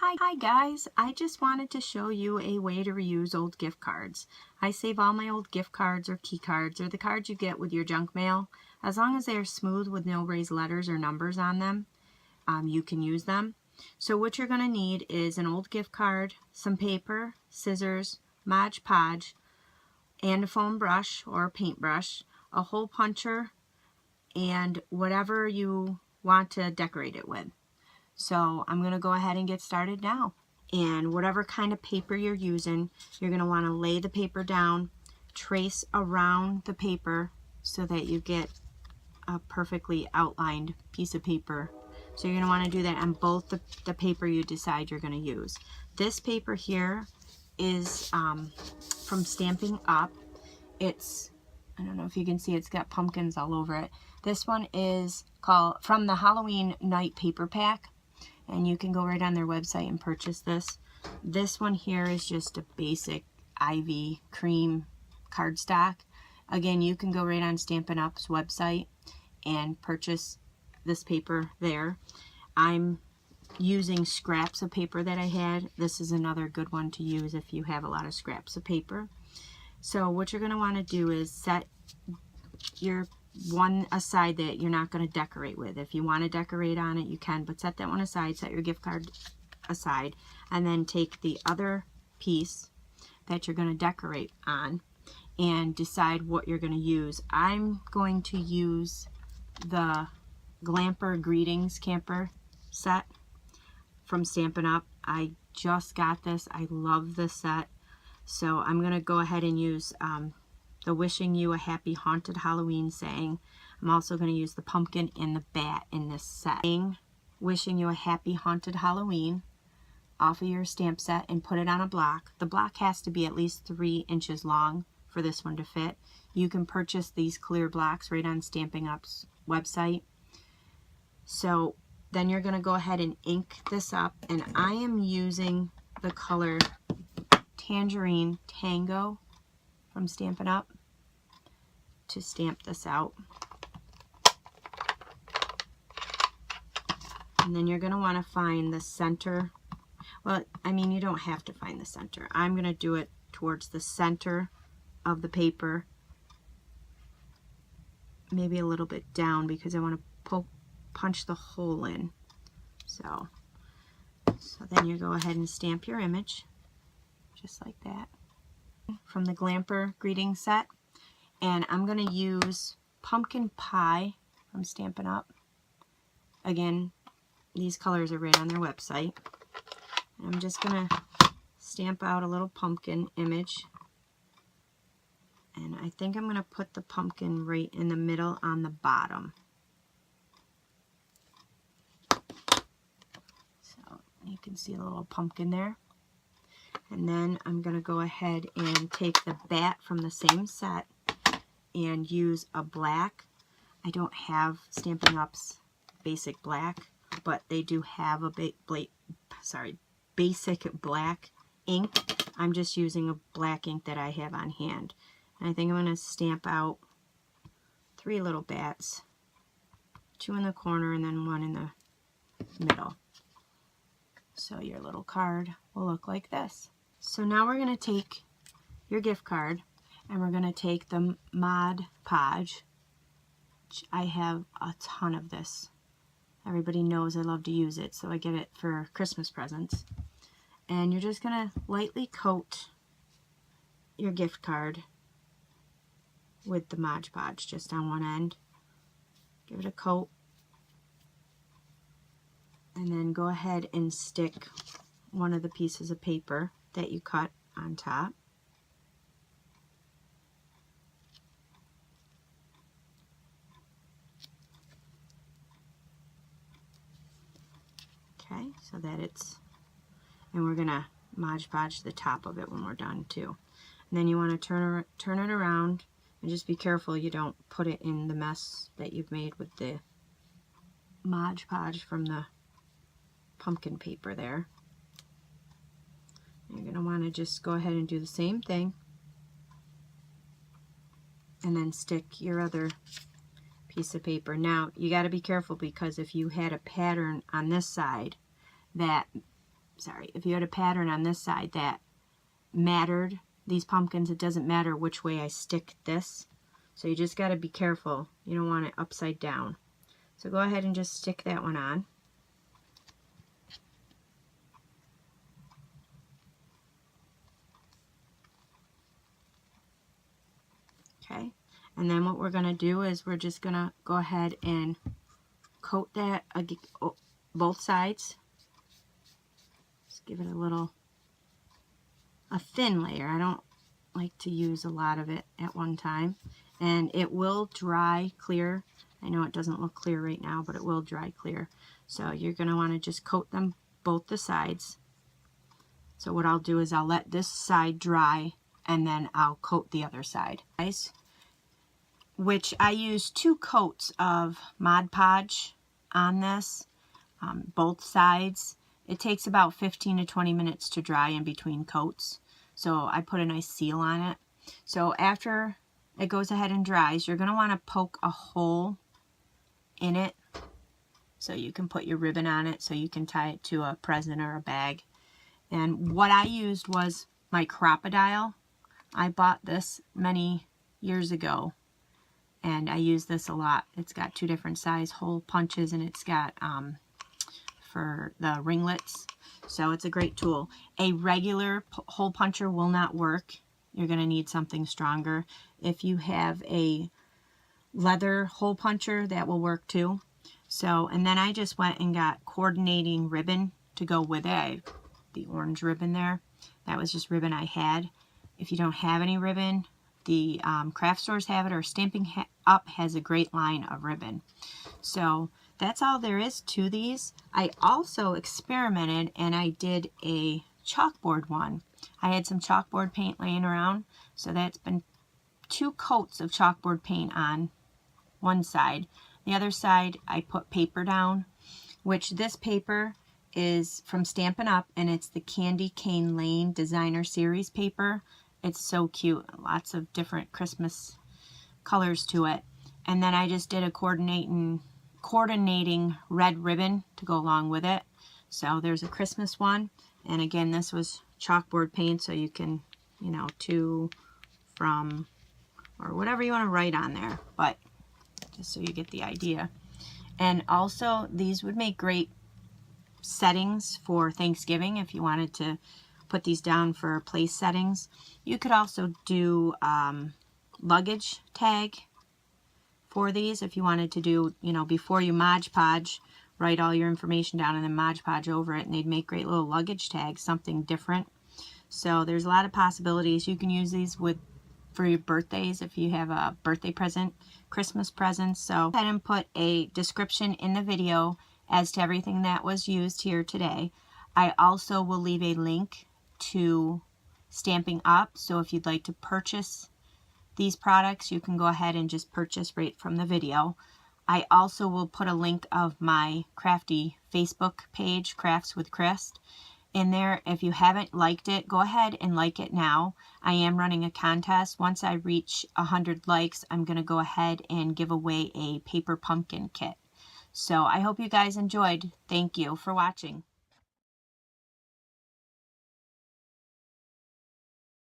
Hi guys, I just wanted to show you a way to reuse old gift cards. I save all my old gift cards or key cards or the cards you get with your junk mail. As long as they are smooth with no raised letters or numbers on them, you can use them. So what you're going to need is an old gift card, some paper, scissors, Mod Podge, and a foam brush or a paintbrush, a hole puncher, and whatever you want to decorate it with. So I'm going to go ahead and get started now. And whatever kind of paper you're using, you're going to want to lay the paper down, trace around the paper so that you get a perfectly outlined piece of paper. So you're going to want to do that on both the paper you decide you're going to use. This paper here is from Stampin Up. It's, I don't know if you can see, it's got pumpkins all over it. This one is called from the Halloween Night paper pack. And you can go right on their website and purchase this. This one here is just a basic Ivy cream cardstock. Again, you can go right on Stampin' Up's website and purchase this paper there. I'm using scraps of paper that I had. This is another good one to use if you have a lot of scraps of paper. So what you're going to want to do is set your one aside that you're not going to decorate with. If you want to decorate on it, you can, but set that one aside, set your gift card aside, and then take the other piece that you're going to decorate on and decide what you're going to use. I'm going to use the Glamper Greetings camper set from Stampin' Up. I just got this. I love this set. So I'm going to go ahead and use the Wishing You a Happy Haunted Halloween saying. I'm also going to use the pumpkin and the bat in this set. Wishing you a happy haunted Halloween off of your stamp set and put it on a block. The block has to be at least 3 inches long for this one to fit. You can purchase these clear blocks right on Stampin' Up's website. So then you're going to go ahead and ink this up, and I am using the color Tangerine Tango from Stampin' Up to stamp this out. And then you're going to want to find the center. Well, I mean, you don't have to find the center. I'm going to do it towards the center of the paper, maybe a little bit down because I want to punch the hole in. So then you go ahead and stamp your image just like that from the Glamper Greetings set. And I'm going to use Pumpkin Pie from Stampin' Up. Again, these colors are right on their website. I'm just going to stamp out a little pumpkin image. And I think I'm going to put the pumpkin right in the middle on the bottom. So you can see a little pumpkin there. And then I'm going to go ahead and take the bat from the same set and use a black. I don't have Stampin' Up's basic black, but they do have a basic black ink. I'm just using a black ink that I have on hand. And I think I'm going to stamp out 3 little bats, 2 in the corner and then 1 in the middle. So your little card will look like this. So now we're going to take your gift card and we're going to take the Mod Podge. I have a ton of this. Everybody knows I love to use it, so I get it for Christmas presents. And you're just going to lightly coat your gift card with the Mod Podge just on one end. Give it a coat. And then go ahead and stick one of the pieces of paper that you cut on top. Okay, so that it's, and we're going to Mod Podge the top of it when we're done too. And then you want to turn it around and just be careful you don't put it in the mess that you've made with the Mod Podge from the pumpkin paper there. You're going to want to just go ahead and do the same thing and then stick your other piece of paper. Now you got to be careful because if you had a pattern on this side that if you had a pattern on this side that mattered, these pumpkins, it doesn't matter which way I stick this. So you just got to be careful. You don't want it upside down. So go ahead and just stick that one on. Okay, and then what we're going to do is we're just going to go ahead and coat that both sides. Just give it a thin layer. I don't like to use a lot of it at one time. And it will dry clear. I know it doesn't look clear right now, but it will dry clear. So you're going to want to just coat them both the sides. So what I'll do is I'll let this side dry and then I'll coat the other side. Guys, which I use 2 coats of Mod Podge on this, both sides. It takes about 15 to 20 minutes to dry in between coats. So I put a nice seal on it. So after it goes ahead and dries, you're going to want to poke a hole in it so you can put your ribbon on it so you can tie it to a present or a bag. And what I used was my crocodile. I bought this many years ago and I use this a lot. It's got 2 different size hole punches and it's got for the ringlets. So it's a great tool. A regular hole puncher will not work. You're going to need something stronger. If you have a leather hole puncher, that will work too. So, and then I just went and got coordinating ribbon to go with it. The orange ribbon there. That was just ribbon I had. If you don't have any ribbon, the craft stores have it, or Stampin' Up has a great line of ribbon. So that's all there is to these. I also experimented and I did a chalkboard one. I had some chalkboard paint laying around, so that's been 2 coats of chalkboard paint on one side. The other side I put paper down, which this paper is from Stampin' Up and it's the Candy Cane Lane Designer Series paper. It's so cute, lots of different Christmas colors to it. And then I just did a coordinating red ribbon to go along with it. So there's a Christmas one, and again this was chalkboard paint, so you can, you know, to, from, or whatever you want to write on there, but just so you get the idea. And also these would make great settings for Thanksgiving if you wanted to put these down for place settings. You could also do luggage tag for these if you wanted to do, you know, before you Mod Podge, write all your information down and then Mod Podge over it, and they'd make great little luggage tags, something different. So there's a lot of possibilities. You can use these for your birthdays if you have a birthday present, Christmas presents. So go ahead and put a description in the video as to everything that was used here today. I also will leave a link to Stampin' Up, so if you'd like to purchase these products, you can go ahead and just purchase right from the video. I also will put a link of my crafty Facebook page, Crafts with Chris, in there. If you haven't liked it, go ahead and like it now. I am running a contest. Once I reach 100 likes, I'm going to go ahead and give away a paper pumpkin kit. So I hope you guys enjoyed. Thank you for watching.